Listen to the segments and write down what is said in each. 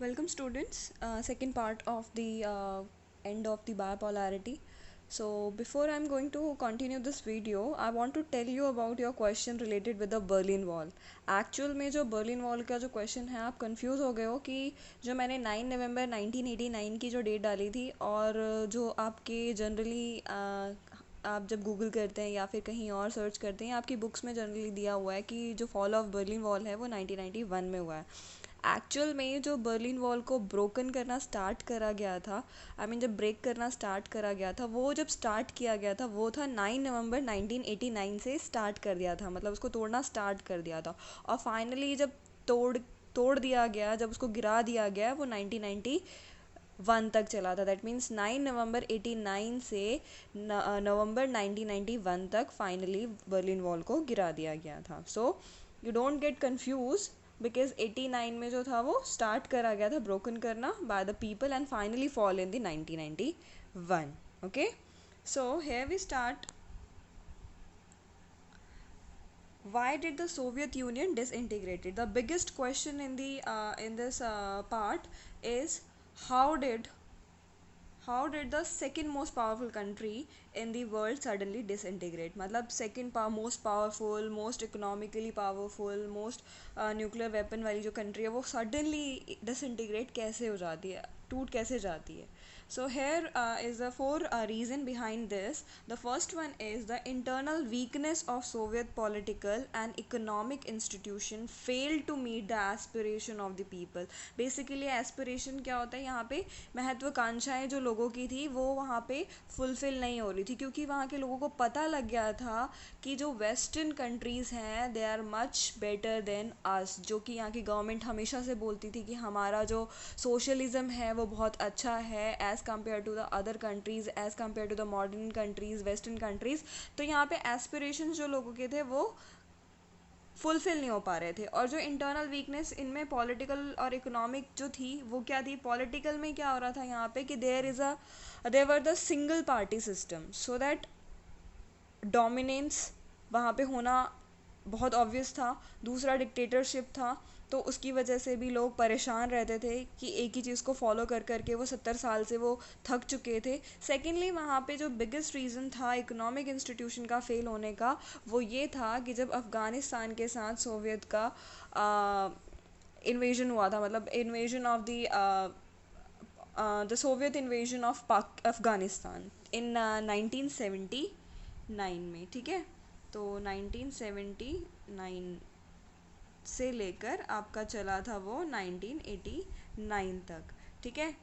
Welcome students, second part of the end of the bipolarity. So before I'm going to continue this video, I want to tell you about your question related with the Berlin Wall. Actual में जो Berlin Wall का जो question है आप confuse हो गए हो कि जो मैंने 9 नवंबर 1989 की जो डेट डाली थी और जो आपके जनरली आप जब गूगल करते हैं या फिर कहीं और सर्च करते हैं आपकी बुक्स में जनरली दिया हुआ है कि जो फॉल ऑफ बर्लिन वॉल है वो 1991 में हुआ है। एक्चुअल में जो बर्लिन वॉल को ब्रोकन करना स्टार्ट करा गया था, जब ब्रेक करना स्टार्ट करा गया था, वो जब स्टार्ट किया गया था वो था 9 नवंबर 1989 से स्टार्ट कर दिया था, मतलब उसको तोड़ना स्टार्ट कर दिया था। और फाइनली जब तोड़ तोड़ दिया गया, जब उसको गिरा दिया गया, वो 1991 तक चला था। दैट मीन्स 9 नवंबर 89 से नवंबर 1991 तक फाइनली बर्लिन वॉल को गिरा दिया गया था। So you don't get confuse because 89 में जो था वो स्टार्ट करा गया था ब्रोकन करना by the people and finally fall in the 1991। Okay, so here we start. Why did the Soviet Union disintegrated? The biggest question in the in this part is how did how did the second most powerful country in the world suddenly disintegrate? मतलब second most powerful, most economically powerful, most nuclear weapon वाली जो country है वो suddenly disintegrate कैसे हो जाती है, टूट कैसे जाती है? So here is the four reason behind this. The first one is the internal weakness of Soviet political and economic institution failed to meet the aspiration of the people. Basically aspiration क्या होता है यहाँ पे, महत्वाकांक्षाएं जो लोगों की थी वो वहाँ पे फुलफिल नहीं हो रही थी, क्योंकि वहाँ के लोगों को पता लग गया था कि जो वेस्टर्न कंट्रीज़ हैं they are much better than us. जो कि यहाँ की गवर्नमेंट हमेशा से बोलती थी कि हमारा जो सोशलिज्म है वो बहुत अच्छा है as compare to the other countries, as compare to the modern countries, western countries. तो यहाँ पे एस्पिरेशंस जो लोगों के थे वो फुलफिल नहीं हो पा रहे थे। और जो इंटरनल वीकनेस इनमें पॉलिटिकल और इकोनॉमिक जो थी वो क्या थी, पॉलिटिकल में क्या हो रहा था यहाँ पे कि there were the single party system, so that dominance वहाँ पे होना बहुत ऑब्वियस था। दूसरा डिक्टेटरशिप था, तो उसकी वजह से भी लोग परेशान रहते थे कि एक ही चीज़ को फॉलो कर करके वो 70 साल से वो थक चुके थे। सेकेंडली वहाँ पे जो बिगेस्ट रीज़न था इकोनॉमिक इंस्टीट्यूशन का फेल होने का वो ये था कि जब अफ़गानिस्तान के साथ सोवियत का इन्वेजन हुआ था, मतलब invasion of the Soviet invasion of Afghanistan in 1979 में, ठीक है। तो 1979 से लेकर आपका चला था वो 1989 तक, ठीक है।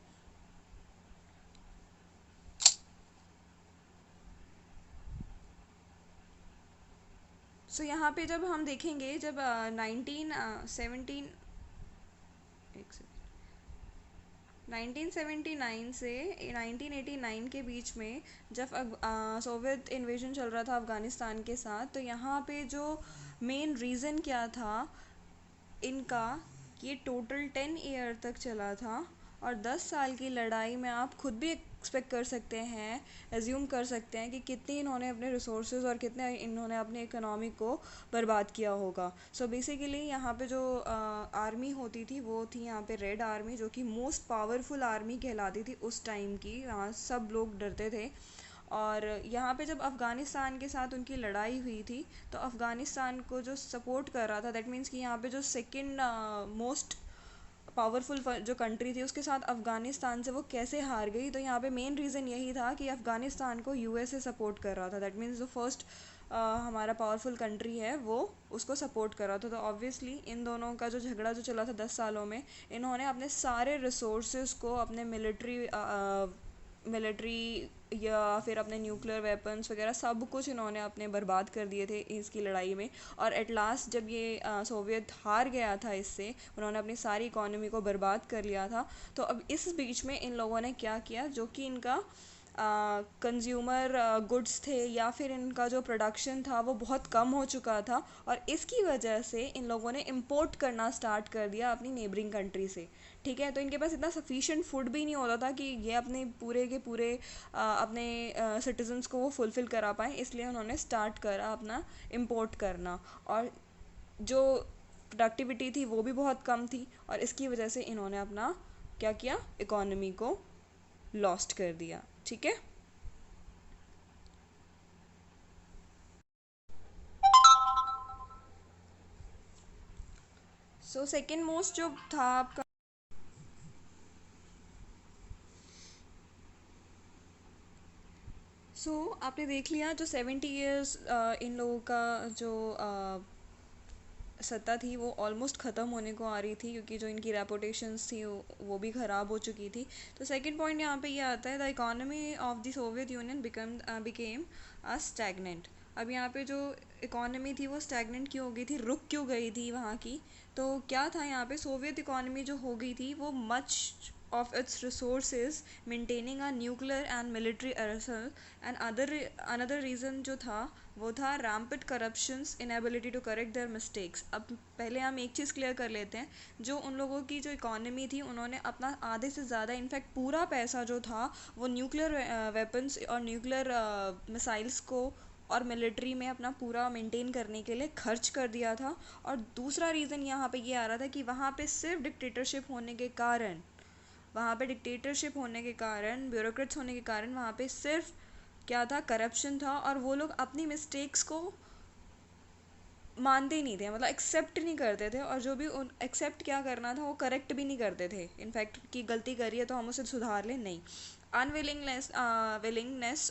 सो यहाँ पे जब हम देखेंगे, जब 1979 1979 से 1989 के बीच में जब सोवियत इन्वेजन चल रहा था अफ़गानिस्तान के साथ, तो यहाँ पे जो मेन रीज़न क्या था इनका, ये टोटल 10 ईयर तक चला था। और 10 साल की लड़ाई में आप खुद भी एक्सपेक्ट कर सकते हैं, एज्यूम कर सकते हैं कि कितनी इन्होंने अपने रिसोर्सेज और कितने इन्होंने अपने इकोनॉमी को बर्बाद किया होगा। सो बेसिकली यहाँ पे जो आर्मी होती थी वो थी यहाँ पे रेड आर्मी, जो कि मोस्ट पावरफुल आर्मी कहलाती थी उस टाइम की। वहाँ सब लोग डरते थे। और यहाँ पे जब अफ़गानिस्तान के साथ उनकी लड़ाई हुई थी तो अफ़गानिस्तान को जो सपोर्ट कर रहा था, दैट मीन्स कि यहाँ पे जो सेकंड मोस्ट पावरफुल जो कंट्री थी उसके साथ अफ़गानिस्तान से वो कैसे हार गई, तो यहाँ पे मेन रीज़न यही था कि अफ़गानिस्तान को यूएसए सपोर्ट कर रहा था। दैट मीन्स जो फर्स्ट हमारा पावरफुल कंट्री है वो उसको सपोर्ट कर रहा था। तो ऑब्वियसली इन दोनों का जो झगड़ा जो चला था 10 सालों में, इन्होंने अपने सारे रिसोर्सेज को, अपने मिलिट्री या फिर अपने न्यूक्लियर वेपन्स वगैरह सब कुछ इन्होंने अपने बर्बाद कर दिए थे इसकी लड़ाई में। और एट लास्ट जब ये सोवियत हार गया था, इससे उन्होंने अपनी सारी इकोनॉमी को बर्बाद कर लिया था। तो अब इस बीच में इन लोगों ने क्या किया, जो कि इनका कंज्यूमर गुड्स थे या फिर इनका जो प्रोडक्शन था वो बहुत कम हो चुका था, और इसकी वजह से इन लोगों ने इम्पोर्ट करना स्टार्ट कर दिया अपनी नेबरिंग कंट्री से, ठीक है। तो इनके पास इतना सफिशिएंट फूड भी नहीं होता था कि ये अपने पूरे के पूरे अपने सिटीजन्स को वो फुलफ़िल करा पाएँ, इसलिए उन्होंने स्टार्ट करा अपना इम्पोर्ट करना। और जो प्रोडक्टिविटी थी वो भी बहुत कम थी, और इसकी वजह से इन्होंने अपना क्या किया, इकोनॉमी को लॉस्ट कर दिया। ठीक है। सो सेकेंड मोस्ट जो था आपका, आपने देख लिया जो 70 ईयर्स इन लोगों का जो सत्ता थी वो ऑलमोस्ट ख़त्म होने को आ रही थी, क्योंकि जो इनकी रेपुटेशंस थी वो भी ख़राब हो चुकी थी। तो सेकंड पॉइंट यहाँ पे ये आता है, the economy of the Soviet union became a stagnant. अब यहाँ पे जो इकोनॉमी थी वो स्टैगनेंट क्यों हो गई थी, रुक क्यों गई थी वहाँ की? तो क्या था यहाँ पे, सोवियत इकोनॉमी जो हो गई थी वो much of its resources maintaining a nuclear and military arsenal, and another reason जो था वो था rampant corruptions, inability to correct their mistakes। अब पहले हम एक चीज़ क्लियर कर लेते हैं, जो उन लोगों की जो इकोनॉमी थी उन्होंने अपना आधे से ज़्यादा इनफैक्ट पूरा पैसा जो था वो न्यूक्लियर वेपन्स और न्यूक्लियर मिसाइल्स को और मिलिट्री में अपना पूरा मेंटेन करने के लिए खर्च कर दिया था। और दूसरा रीज़न यहाँ पे ये आ रहा था कि वहाँ पे सिर्फ डिक्टेटरशिप होने के कारण, ब्यूरोक्रेट्स होने के कारण वहाँ पे सिर्फ क्या था, करप्शन था, और वो लोग अपनी मिस्टेक्स को मानते ही नहीं थे, मतलब एक्सेप्ट नहीं करते थे, और जो भी उन एक्सेप्ट क्या करना था वो करेक्ट भी नहीं करते थे। इनफैक्ट कि गलती करी है तो हम उसे सुधार लें, नहीं। Willingness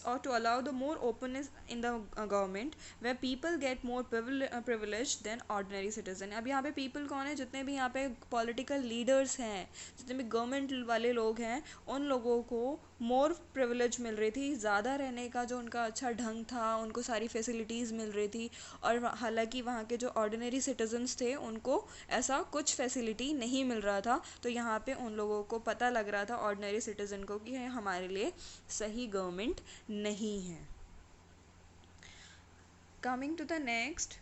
or to allow the more openness in the government where people get more privileged than ordinary citizen। अब यहाँ पे people कौन है, जितने भी यहाँ पे political leaders हैं, जितने भी गवर्नमेंट वाले लोग हैं, उन लोगों को मोर प्रिविलेज मिल रही थी, ज़्यादा रहने का जो उनका अच्छा ढंग था, उनको सारी फैसिलिटीज़ मिल रही थी। और हालांकि वहाँ के जो ऑर्डिनरी सिटीजन्स थे उनको ऐसा कुछ फैसिलिटी नहीं मिल रहा था। तो यहाँ पे उन लोगों को पता लग रहा था, ऑर्डिनरी सिटीज़न को, कि हमारे लिए सही गवर्नमेंट नहीं है। Coming to the next,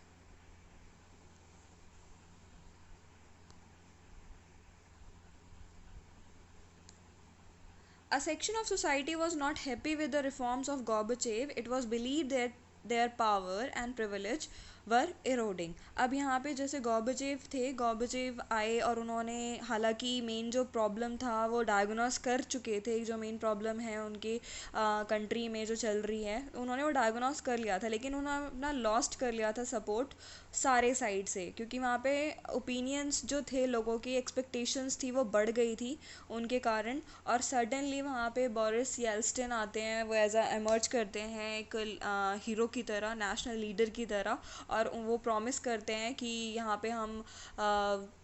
a section of society was not happy with the reforms of Gorbachev. It was believed that their power and privilege were eroding. अब यहाँ पे जैसे गॉर्बेचेव आए और उन्होंने हालांकि मेन जो प्रॉब्लम था वो डायग्नोस कर चुके थे, जो मेन प्रॉब्लम है उनकी कंट्री में जो चल रही है उन्होंने वो डायग्नोस कर लिया था, लेकिन उन्होंने अपना लॉस्ट कर लिया था सपोर्ट सारे साइड से, क्योंकि वहाँ पे ओपिनियंस जो थे, लोगों की एक्सपेक्टेशंस थी वो बढ़ गई थी उनके कारण। और सडनली वहाँ पे बोरिस येल्स्टिन आते हैं, वो एज अ एमर्ज करते हैं एक हीरो की तरह, नेशनल लीडर की तरह, और वो प्रॉमिस करते हैं कि यहाँ पे हम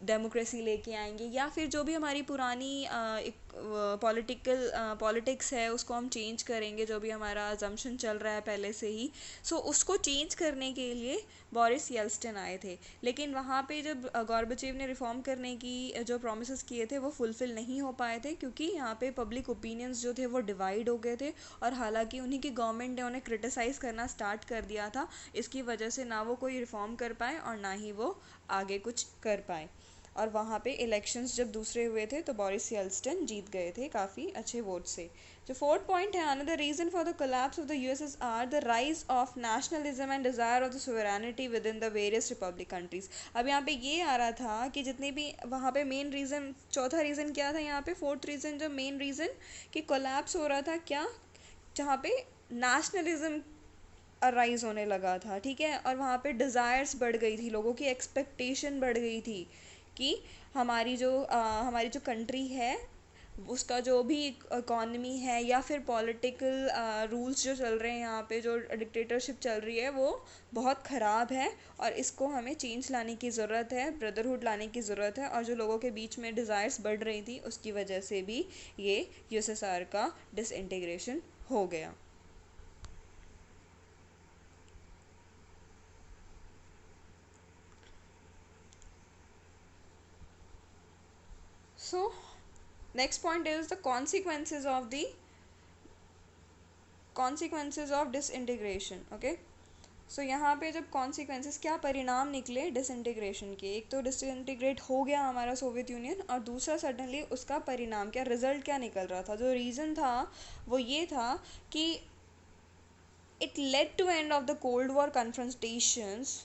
डेमोक्रेसी लेके आएंगे, या फिर जो भी हमारी पुरानी एक पॉलिटिक्स है उसको हम चेंज करेंगे, जो भी हमारा अजम्पशन चल रहा है पहले से ही। उसको चेंज करने के लिए बोरिस येल्स्टिन आए थे। लेकिन वहाँ पे जब गॉर्बेचेव ने रिफॉर्म करने की जो प्रोमिस किए थे वो फुलफ़िल नहीं हो पाए थे, क्योंकि यहाँ पे पब्लिक ओपिनियंस जो थे वो डिवाइड हो गए थे, और हालांकि उन्हीं की गवर्नमेंट ने उन्हें क्रिटिसाइज़ करना स्टार्ट कर दिया था। इसकी वजह से ना वो कोई रिफॉर्म कर पाए और ना ही वो आगे कुछ कर पाए। और वहाँ पे इलेक्शंस जब दूसरे हुए थे तो बोरिस येल्स्टिन जीत गए थे काफ़ी अच्छे वोट से। जो फोर्थ पॉइंट है, another reason for the collapse of the USSR, the rise of nationalism and desire of the sovereignty within the various republic countries. अब यहाँ पे ये आ रहा था कि जितने भी वहाँ पे मेन रीज़न, चौथा रीज़न क्या था यहाँ पे, फोर्थ रीज़न जो मेन रीज़न कि कोलैप्स हो रहा था क्या, जहाँ पे नेशनलिज्म अराइज होने लगा था, ठीक है, और वहाँ पे डिज़ायर्स बढ़ गई थी, लोगों की एक्सपेक्टेशन बढ़ गई थी कि हमारी जो कंट्री है उसका जो भी इकॉनमी है या फिर पॉलिटिकल रूल्स जो चल रहे हैं यहाँ पे, जो डिक्टेटरशिप चल रही है वो बहुत ख़राब है, और इसको हमें चेंज लाने की ज़रूरत है, ब्रदरहुड लाने की ज़रूरत है। और जो लोगों के बीच में डिज़ायर्स बढ़ रही थी उसकी वजह से भी ये यूएसएसआर का डिसइंटीग्रेशन हो गया। So next point is the consequences of disintegration। Okay, so यहाँ पे जब कॉन्सिक्वेंसेस, क्या परिणाम निकले डिसइंटीग्रेशन के, एक तो डिसइंटीग्रेट हो गया हमारा सोवियत यूनियन, और दूसरा सडनली उसका परिणाम क्या, रिजल्ट क्या निकल रहा था, जो रीज़न था वो ये था कि it led to end of the Cold War confrontations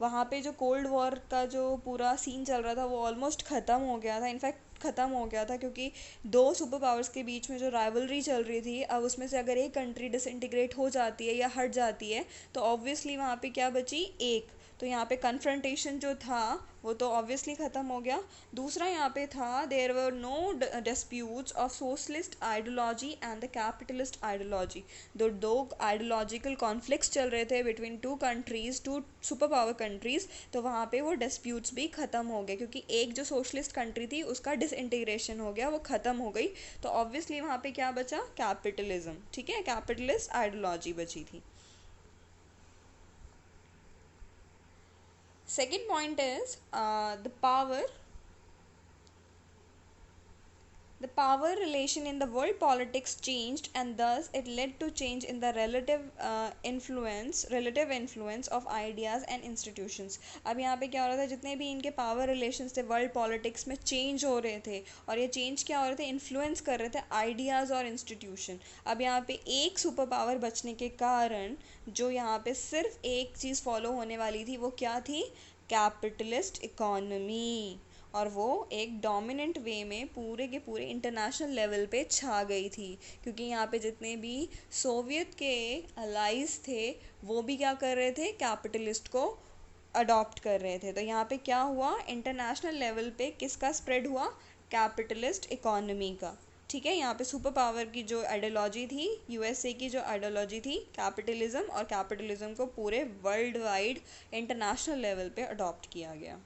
वहाँ पे जो कोल्ड वॉर का जो पूरा सीन चल रहा था वो ऑलमोस्ट ख़त्म हो गया था, इनफैक्ट ख़त्म हो गया था, क्योंकि दो सुपर पावर्स के बीच में जो राइवलरी चल रही थी, अब उसमें से अगर एक कंट्री डिसइंटीग्रेट हो जाती है या हट जाती है तो ऑब्वियसली वहाँ पे क्या बची, एक। तो यहाँ पे कन्फ्रंटेशन जो था वो तो ऑब्वियसली ख़त्म हो गया। दूसरा यहाँ पे था, there were no disputes of socialist ideology and the capitalist ideology. दो आइडियोलॉजिकल कॉन्फ्लिक्ट्स चल रहे थे between two countries, two super power countries, तो वहाँ पे वो डिस्प्यूट्स भी ख़त्म हो गए, क्योंकि एक जो सोशलिस्ट कंट्री थी उसका डिसइंटीग्रेशन हो गया, वो ख़त्म हो गई। तो ऑब्वियसली वहाँ पे क्या बचा, कैपिटलिज्म, ठीक है, कैपिटलिस्ट आइडियोलॉजी बची थी। Second point is the power relation in the world politics changed, and thus it led to change in the relative influence of ideas and institutions. अब यहाँ पे क्या हो रहा था, जितने भी इनके पावर रिलेशंस थे वर्ल्ड पॉलिटिक्स में चेंज हो रहे थे, और ये चेंज क्या हो रहे थे, इन्फ्लुएंस कर रहे थे आइडियाज़ और इंस्टीट्यूशन। अब यहाँ पे एक सुपर पावर बचने के कारण जो यहाँ पे सिर्फ एक चीज़ फॉलो होने वाली थी, वो क्या थी, कैपिटलिस्ट इकोनॉमी। और वो एक डोमिनेंट वे में पूरे के पूरे इंटरनेशनल लेवल पे छा गई थी, क्योंकि यहाँ पे जितने भी सोवियत के अलाइज थे वो भी क्या कर रहे थे, कैपिटलिस्ट को अडॉप्ट कर रहे थे। तो यहाँ पे क्या हुआ, इंटरनेशनल लेवल पे किसका स्प्रेड हुआ, कैपिटलिस्ट इकोनॉमी का। ठीक है, यहाँ पे सुपर पावर की जो आइडियोलॉजी थी, यूएसए की जो आइडियोलॉजी थी कैपिटलिज्म, और कैपिटलिज्म को पूरे वर्ल्ड वाइड इंटरनेशनल लेवल पे अडॉप्ट किया गया।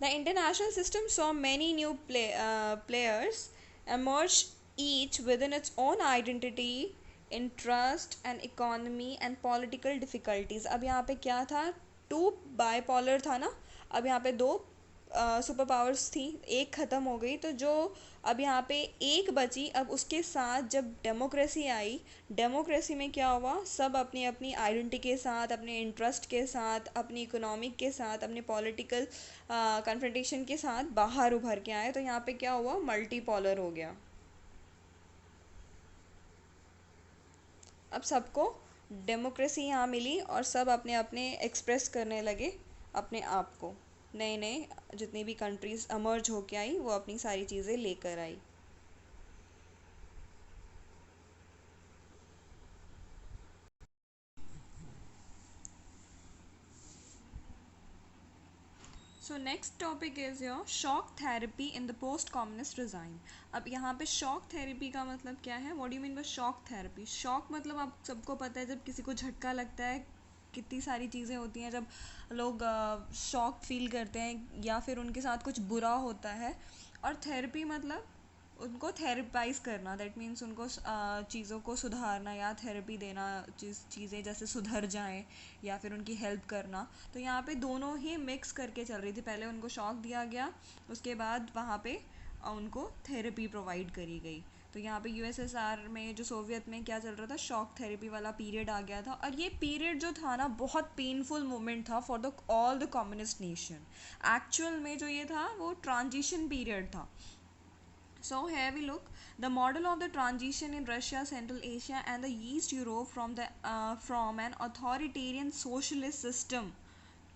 The international system saw many new players emerge, each within its own identity, interest and economy and political difficulties. अब यहाँ पे क्या था, टू बाइपोलर था ना, अब यहाँ पे दो सुपर पावर्स थी, एक ख़त्म हो गई, तो जो अब यहाँ पे एक बची, अब उसके साथ जब डेमोक्रेसी आई, डेमोक्रेसी में क्या हुआ, सब अपनी अपनी आइडेंटिटी के साथ, अपने इंटरेस्ट के साथ, अपनी इकोनॉमिक के साथ, अपने पॉलिटिकल कन्फ्रंटेशन के साथ बाहर उभर के आए। तो यहाँ पे क्या हुआ, मल्टीपोलर हो गया। अब सबको डेमोक्रेसी यहाँ मिली और सब अपने अपने एक्सप्रेस करने लगे अपने आप को, नए नए जितनी भी कंट्रीज अमर्ज होके आई वो अपनी सारी चीज़ें लेकर आई। So next topic is your shock therapy in the post communist regime. अब यहाँ पे शॉक थेरेपी का मतलब क्या है, what do you mean by shock therapy. Shock मतलब आप सबको पता है, जब किसी को झटका लगता है, कितनी सारी चीज़ें होती हैं जब लोग शॉक फील करते हैं या फिर उनके साथ कुछ बुरा होता है। और थेरेपी मतलब उनको थेरेपाइज करना, दैट मीन्स उनको चीज़ों को सुधारना या थेरेपी देना, चीज़ें जैसे सुधर जाएं या फिर उनकी हेल्प करना। तो यहाँ पे दोनों ही मिक्स करके चल रही थी, पहले उनको शॉक दिया गया, उसके बाद वहाँ पे उनको थेरेपी प्रोवाइड करी गई। तो यहाँ पे यूएसएसआर में जो सोवियत में क्या चल रहा था, शॉक थेरेपी वाला पीरियड आ गया था, और ये पीरियड जो था ना बहुत पेनफुल मोमेंट था for the all the communist nation. Actual में जो ये था वो ट्रांजिशन पीरियड था। So here we look the model of the transition in Russia, Central Asia, and the East Europe from an authoritarian socialist system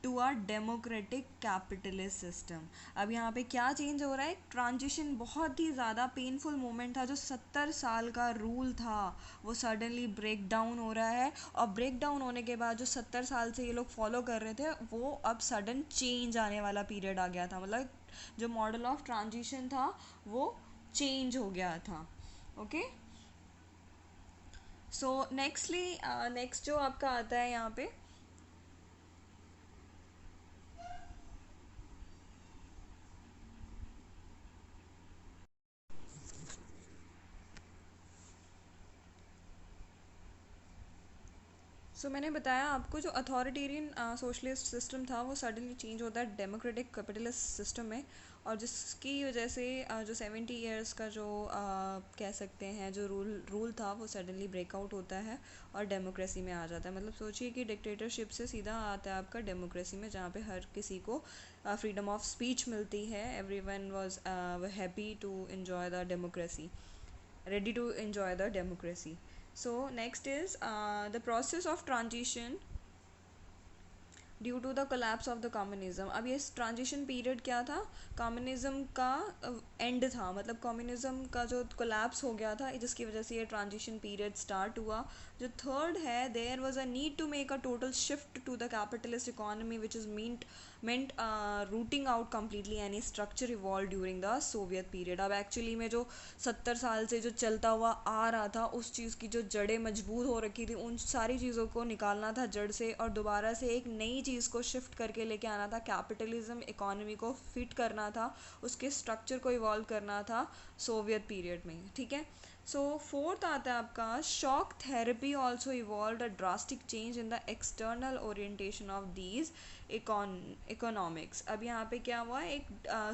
to a democratic capitalist system. अब यहाँ पे क्या चेंज हो रहा है, ट्रांजिशन बहुत ही ज़्यादा पेनफुल मोमेंट था, जो 70 साल का रूल था वो सडनली ब्रेक डाउन हो रहा है, और ब्रेक डाउन होने के बाद जो 70 साल से ये लोग फॉलो कर रहे थे वो अब सडन चेंज आने वाला पीरियड आ गया था। मतलब जो मॉडल ऑफ ट्रांजिशन था वो चेंज हो गया था। ओके, सो नेक्स्ट जो आपका आता है यहाँ पे, मैंने बताया आपको जो अथॉरिटेरियन सोशलिस्ट सिस्टम था वो सडनली चेंज होता है डेमोक्रेटिक कैपिटलिस्ट सिस्टम में, और जिसकी वजह से जो 70 ईयर्स का जो कह सकते हैं जो रूल था वो सडनली ब्रेकआउट होता है और डेमोक्रेसी में आ जाता है। मतलब सोचिए कि डिक्टेटरशिप से सीधा आता है आपका डेमोक्रेसी में, जहाँ पे हर किसी को फ्रीडम ऑफ स्पीच मिलती है, everyone was happy to enjoy the democracy, ready to enjoy the democracy. So next is the process of transition due to the collapse of the communism. अब ये transition period क्या था, communism का and था, मतलब communism का जो collapse हो गया था जिसकी वजह से ये ट्रांजिशन पीरियड स्टार्ट हुआ. जो थर्ड है, there was a need to make a total shift to the capitalist economy which is meant routing out completely any structure evolve during the Soviet period. अब एक्चुअली में जो 70 साल से जो चलता हुआ आ रहा था उस चीज़ की जो जड़ें मजबूत हो रखी थी उन सारी चीज़ों को निकालना था जड़ से और दोबारा से एक नई चीज़ को शिफ्ट करके लेके आना था. कैपिटलिज्म इकोनॉमी को फिट करना था, उसके स्ट्रक्चर को इवॉल्व करना था सोवियत पीरियड में. ठीक है. सो फोर्थ आता है आपका shock therapy also evolve a drastic change in the external orientation of these economics. अब यहाँ पे क्या हुआ, एक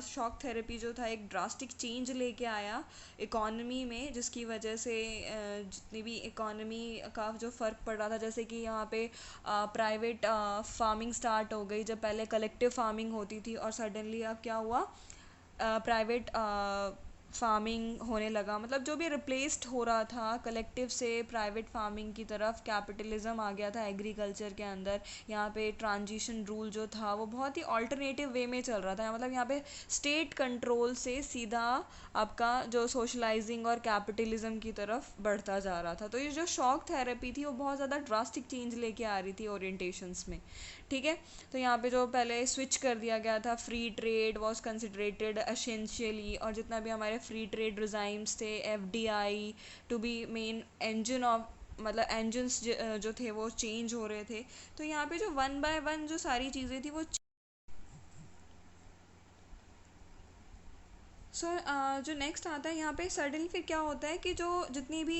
शॉक थेरेपी जो था एक ड्रास्टिक चेंज लेके आया इकोनॉमी में, जिसकी वजह से जितनी भी इकोनॉमी का जो फ़र्क पड़ रहा था, जैसे कि यहाँ पे प्राइवेट फार्मिंग स्टार्ट हो गई. जब पहले कलेक्टिव फार्मिंग होती थी और सडनली अब क्या हुआ, प्राइवेट फार्मिंग होने लगा. मतलब जो भी रिप्लेस्ड हो रहा था कलेक्टिव से प्राइवेट फार्मिंग की तरफ, कैपिटलिज्म आ गया था एग्रीकल्चर के अंदर. यहाँ पे ट्रांजिशन रूल जो था वो बहुत ही ऑल्टरनेटिव वे में चल रहा था. मतलब यहाँ पे स्टेट कंट्रोल से सीधा आपका जो सोशलाइजिंग और कैपिटलिज्म की तरफ बढ़ता जा रहा था. तो ये जो शॉक थेरेपी थी वो बहुत ज़्यादा ड्रास्टिक चेंज लेके आ रही थी ओरिएंटेशंस में. ठीक है. तो यहाँ पे जो पहले स्विच कर दिया गया था, free trade was considerated essentially, और जितना भी हमारे फ्री ट्रेड रिजाइम्स थे, FDI to be main engine of, मतलब इंजन्स जो थे वो चेंज हो रहे थे. तो यहाँ पे जो वन बाय वन जो सारी चीज़ें थी वो जो नेक्स्ट आता है यहाँ पे सडनली फिर क्या होता है कि जो जितनी भी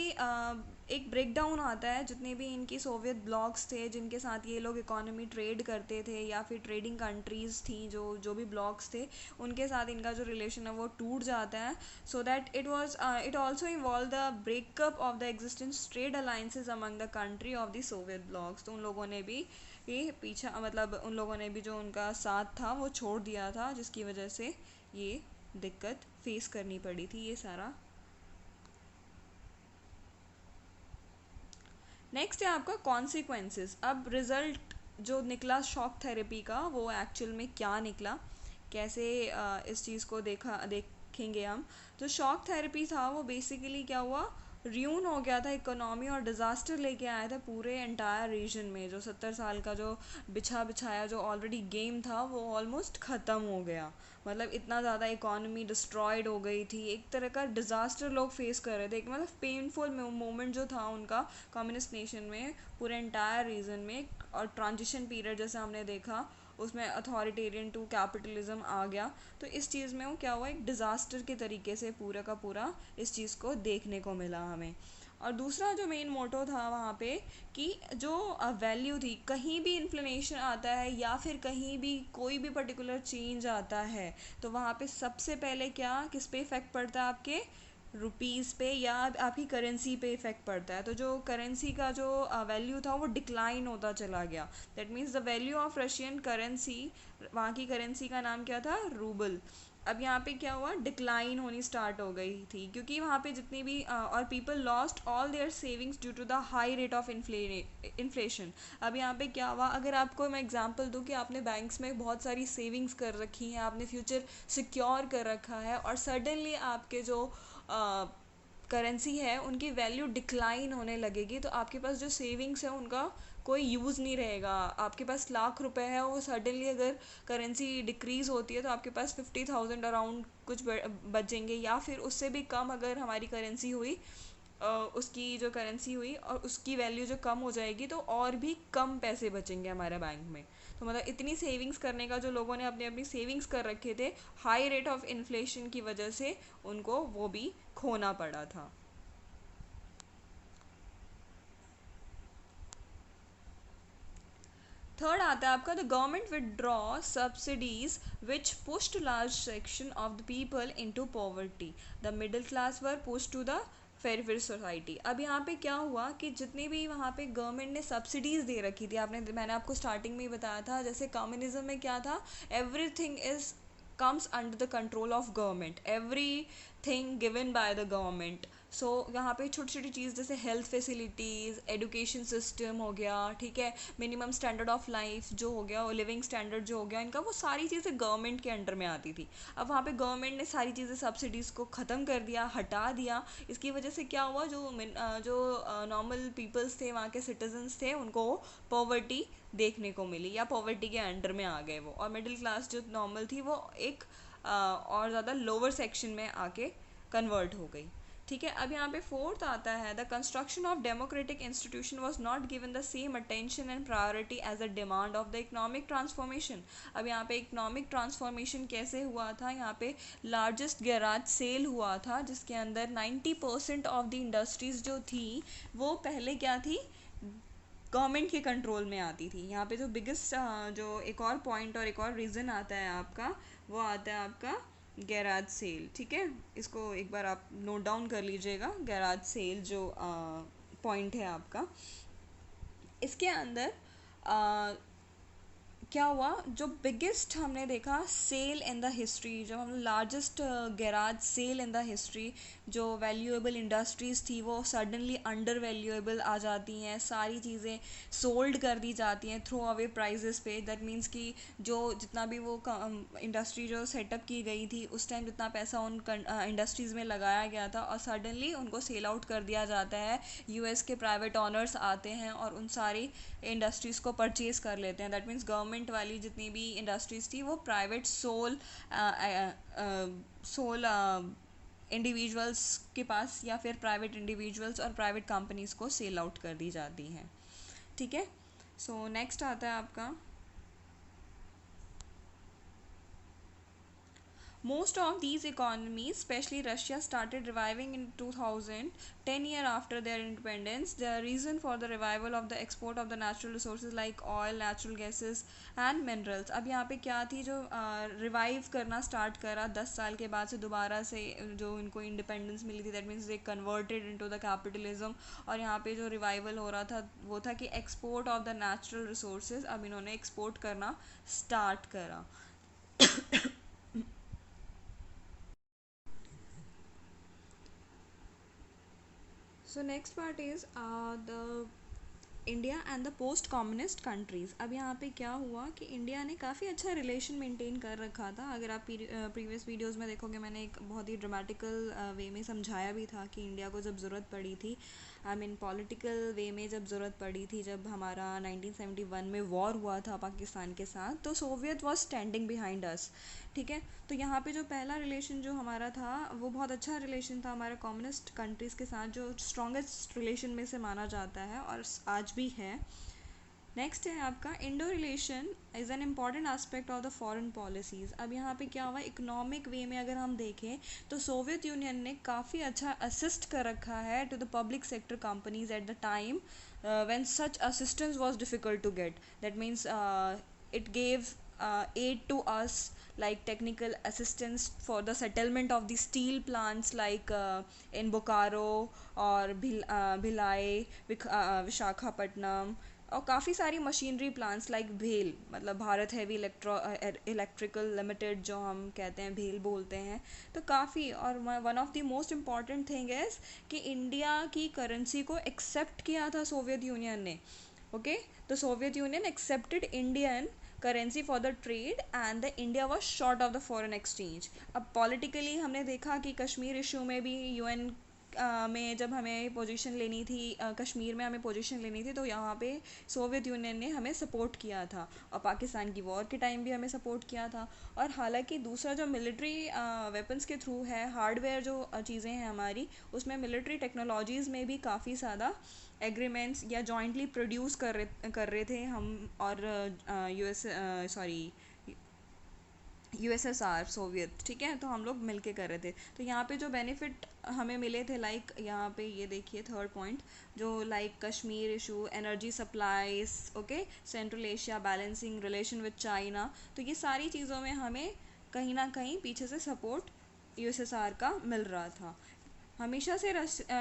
एक ब्रेक डाउन आता है, जितने भी इनकी सोवियत ब्लॉक्स थे जिनके साथ ये लोग इकोनॉमी ट्रेड करते थे या फिर ट्रेडिंग कंट्रीज़ थी जो जो भी ब्लॉक्स थे उनके साथ इनका जो रिलेशन है वो टूट जाता है. So that it also involve the breakup of the existence trade alliances among the country of the Soviet blocks. तो उन लोगों ने भी ये पीछा, मतलब उन लोगों ने भी जो उनका साथ था वो छोड़ दिया था, जिसकी वजह से ये दिक्कत फेस करनी पड़ी थी ये सारा. नेक्स्ट है आपका कॉन्सिक्वेंसेस. अब रिज़ल्ट जो निकला शॉक थेरेपी का वो एक्चुअल में क्या निकला, कैसे इस चीज़ को देखेंगे हम. जो शॉक थेरेपी था वो बेसिकली क्या हुआ, र्यून हो गया था इकोनॉमी और डिज़ास्टर लेके आया था पूरे एंटायर रीजन में. जो 70 साल का जो बिछाया जो ऑलरेडी गेम था वो ऑलमोस्ट ख़त्म हो गया. मतलब इतना ज़्यादा इकोनॉमी डिस्ट्रॉयड हो गई थी, एक तरह का डिज़ास्टर लोग फेस कर रहे थे. एक मतलब पेनफुल मोमेंट जो था उनका कम्युनिस्ट नेशन में पूरे एंटायर रीजन में. और ट्रांजिशन पीरियड जैसे हमने देखा उसमें अथॉरिटेरियन टू कैपिटलिज्म आ गया. तो इस चीज़ में वो क्या हुआ, एक डिज़ास्टर के तरीके से पूरा का पूरा इस चीज़ को देखने को मिला हमें. और दूसरा जो मेन मोटो था वहाँ पे कि जो वैल्यू थी, कहीं भी इन्फ्लेशन आता है या फिर कहीं भी कोई भी पर्टिकुलर चेंज आता है तो वहाँ पे सबसे पहले क्या किस पे इफ़ेक्ट पड़ता है, आपके रुपीज़ पे या आपकी करेंसी पे इफ़ेक्ट पड़ता है. तो जो करेंसी का जो वैल्यू था वो डिक्लाइन होता चला गया. That means the value of Russian currency, वहाँ की करेंसी का नाम क्या था, रूबल. अब यहाँ पे क्या हुआ, डिक्लाइन होनी स्टार्ट हो गई थी क्योंकि वहाँ पे जितनी भी और people lost all their savings due to the high rate of inflation. अब यहाँ पे क्या हुआ, अगर आपको मैं एग्जांपल दूँ कि आपने बैंक्स में बहुत सारी सेविंग्स कर रखी हैं, आपने फ्यूचर सिक्योर कर रखा है और सडनली आपके जो करेंसी है उनकी वैल्यू डिक्लाइन होने लगेगी, तो आपके पास जो सेविंग्स है उनका कोई यूज़ नहीं रहेगा. आपके पास लाख रुपए है, वो सडनली अगर करेंसी डिक्रीज़ होती है तो आपके पास 50,000 अराउंड कुछ बचेंगे, या फिर उससे भी कम अगर हमारी करेंसी हुई, उसकी जो करेंसी हुई और उसकी वैल्यू जो कम हो जाएगी तो और भी कम पैसे बचेंगे हमारे बैंक में. तो मतलब इतनी सेविंग्स करने का जो लोगों ने अपनी अपनी सेविंग्स कर रखे थे, हाई रेट ऑफ इन्फ्लेशन की वजह से उनको वो भी खोना पड़ा था. थर्ड आता है आपका the government withdraw subsidies which pushed large section of the people into poverty. The middle class were pushed to the fair society. अब यहाँ पे क्या हुआ कि जितने भी वहाँ पे गवर्नमेंट ने सब्सिडीज़ दे रखी थी, मैंने आपको स्टार्टिंग में ही बताया था, जैसे कम्युनिज्म में क्या था, everything comes under the control of government, everything given by the government. सो यहाँ पे छोटी छोटी चीज़ जैसे हेल्थ फैसिलिटीज़, एजुकेशन सिस्टम हो गया, ठीक है, मिनिमम स्टैंडर्ड ऑफ लाइफ जो हो गया, और लिविंग स्टैंडर्ड जो हो गया इनका, वो सारी चीज़ें गवर्नमेंट के अंडर में आती थी। अब वहाँ पे गवर्नमेंट ने सारी चीज़ें सब्सिडीज़ को ख़त्म कर दिया, हटा दिया। इसकी वजह से क्या हुआ, जो नॉर्मल पीपल्स थे, वहाँ के सिटीजन्स थे, उनको पॉवर्टी देखने को मिली, या पॉवर्टी के अंडर में आ गए वो, और मिडिल क्लास जो नॉर्मल थी वो एक और ज़्यादा लोअर सेक्शन में आके कन्वर्ट हो गई। ठीक है, अब यहाँ पे फोर्थ आता है, the construction of democratic institution was not given the same attention and priority as a demand of the economic transformation. अब यहाँ पे इकोनॉमिक ट्रांसफॉर्मेशन कैसे हुआ था, यहाँ पे लार्जेस्ट गैराज सेल हुआ था, जिसके अंदर 90% ऑफ द इंडस्ट्रीज जो थी वो पहले क्या थी, गवर्नमेंट के कंट्रोल में आती थी। यहाँ पे जो बिगेस्ट जो एक और पॉइंट और एक और रीज़न आता है आपका, वो आता है आपका गैराज सेल। ठीक है, इसको एक बार आप नोट डाउन कर लीजिएगा, गैराज सेल जो पॉइंट है आपका। इसके अंदर क्या हुआ, जो बिगेस्ट हमने देखा सेल इन द हिस्ट्री, जो हम largest garage sale in the history, जो वैल्यूएबल इंडस्ट्रीज़ थी वो सडनली अंडर वैल्यूएबल आ जाती हैं, सारी चीज़ें सोल्ड कर दी जाती हैं थ्रू अवे प्राइजेस पे। दैट मीन्स कि जो जितना भी वो इंडस्ट्री जो सेटअप की गई थी उस टाइम जितना पैसा उन इंडस्ट्रीज़ में लगाया गया था, और सडनली उनको सेल आउट कर दिया जाता है। यूएस के प्राइवेट ऑनर्स आते हैं और उन सारी इंडस्ट्रीज़ को परचेज़ कर लेते हैं। दैट मीन्स गवर्नमेंट वाली जितनी भी इंडस्ट्रीज़ थी वो प्राइवेट सोल इंडिविजुअल्स के पास, या फिर प्राइवेट इंडिविजुअल्स और प्राइवेट कंपनीज़ को सेल आउट कर दी जाती हैं। ठीक है, सो नेक्स्ट आता है आपका, most of these economies, especially Russia, started reviving in 2000, 10 years after their independence. The reason for the revival of the export of the natural resources like oil, natural gases and minerals. अब यहाँ पे क्या थी, जो revive करना start करा 10 साल के बाद से, दोबारा से जो इनको इंडिपेंडेंस मिली थी, that means they converted into the capitalism. और यहाँ पे जो रिवाइवल हो रहा था वो था कि export of the natural resources, अब इन्होंने एक्सपोर्ट करना स्टार्ट करा। So next part is the India and the post communist countries. अब यहाँ पे क्या हुआ कि इंडिया ने काफ़ी अच्छा रिलेशन मेंटेन कर रखा था। अगर आप प्रीवियस वीडियोस में देखोगे, मैंने एक बहुत ही ड्रामेटिकल वे में समझाया भी था कि इंडिया को जब ज़रूरत पड़ी थी, आई मीन पॉलिटिकल वे में जब ज़रूरत पड़ी थी, जब हमारा 1971 में वॉर हुआ था पाकिस्तान के साथ, तो Soviet was standing behind us. ठीक है, तो यहाँ पे जो पहला रिलेशन जो हमारा था वो बहुत अच्छा रिलेशन था हमारे कम्युनिस्ट कंट्रीज़ के साथ, जो स्ट्रॉन्गेस्ट रिलेशन में से माना जाता है और आज भी है। नेक्स्ट है आपका, Indo relation is an important aspect of the foreign policies. अब यहाँ पे क्या हुआ, इकोनॉमिक वे में अगर हम देखें तो सोवियत यूनियन ने काफ़ी अच्छा असिस्ट कर रखा है to the public sector companies at the time when such assistance was difficult to get. That means it gave aid to us, like technical assistance for the settlement of the steel plants, like in Bokaro और भिलाई, विशाखापट्टनम, और काफ़ी सारी machinery plants like भेल, मतलब Bharat heavy electrical limited जो हम कहते हैं, भेल बोलते हैं। तो काफ़ी, और one of the most important thing is कि इंडिया की करेंसी को एक्सेप्ट किया था सोवियत यूनियन ने। ओके, तो Soviet union accepted Indian currency for the trade and the India was short of the foreign exchange. अब पॉलिटिकली हमने देखा कि कश्मीर इशू में भी यूएन में जब हमें पोजीशन लेनी थी, कश्मीर में हमें पोजीशन लेनी थी, तो यहाँ पे सोवियत यूनियन ने हमें सपोर्ट किया था, और पाकिस्तान की वॉर के टाइम भी हमें सपोर्ट किया था। और हालांकि दूसरा जो मिलिट्री वेपन्स के थ्रू है, हार्डवेयर जो चीज़ें हैं हमारी, उसमें मिलिट्री टेक्नोलॉजीज़ में भी काफ़ी ज़्यादा एग्रीमेंट्स या जॉइंटली प्रोड्यूस कर रहे थे हम, और यूएस सॉरी यूएसएसआर सोवियत। ठीक है, तो हम लोग मिलके कर रहे थे। तो यहाँ पे जो बेनिफिट हमें मिले थे, लाइक यहाँ पे ये देखिए थर्ड पॉइंट, जो like Kashmir issue, energy supplies, okay, central Asia, balancing relation with China, तो ये सारी चीज़ों में हमें कहीं ना कहीं पीछे से सपोर्ट यूएसएसआर का मिल रहा था। हमेशा से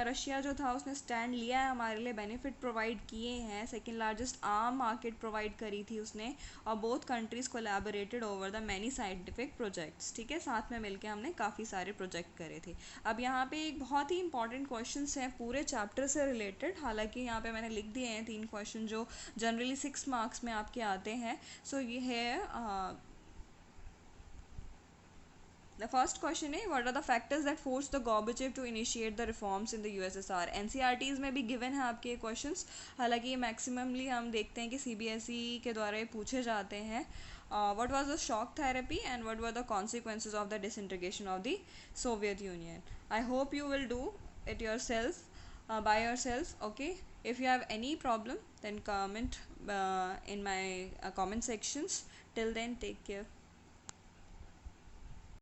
रशिया जो था उसने स्टैंड लिया है हमारे लिए, बेनिफिट प्रोवाइड किए हैं, second largest arm market provide करी थी उसने, और both countries collaborated over the many scientific projects, ठीक है, साथ में मिलके हमने काफ़ी सारे प्रोजेक्ट करे थे। अब यहाँ पे एक बहुत ही इंपॉर्टेंट क्वेश्चन हैं पूरे चैप्टर से रिलेटेड, हालांकि यहाँ पे मैंने लिख दिए हैं 3 क्वेश्चन जो जनरली 6 मार्क्स में आपके आते हैं। सो ये है the first question is, what are the factors that forced the Gorbachev to initiate the reforms in the USSR? NCRTs में भी given है आपके questions, हालांकि ये maximumly हम देखते हैं कि CBSE के द्वारा ये पूछे जाते हैं। What was the shock therapy and what were the consequences of the disintegration of the Soviet Union? I hope you will do it yourself, by yourself. Okay, if you have any problem then comment in my comment sections. Till then, take care.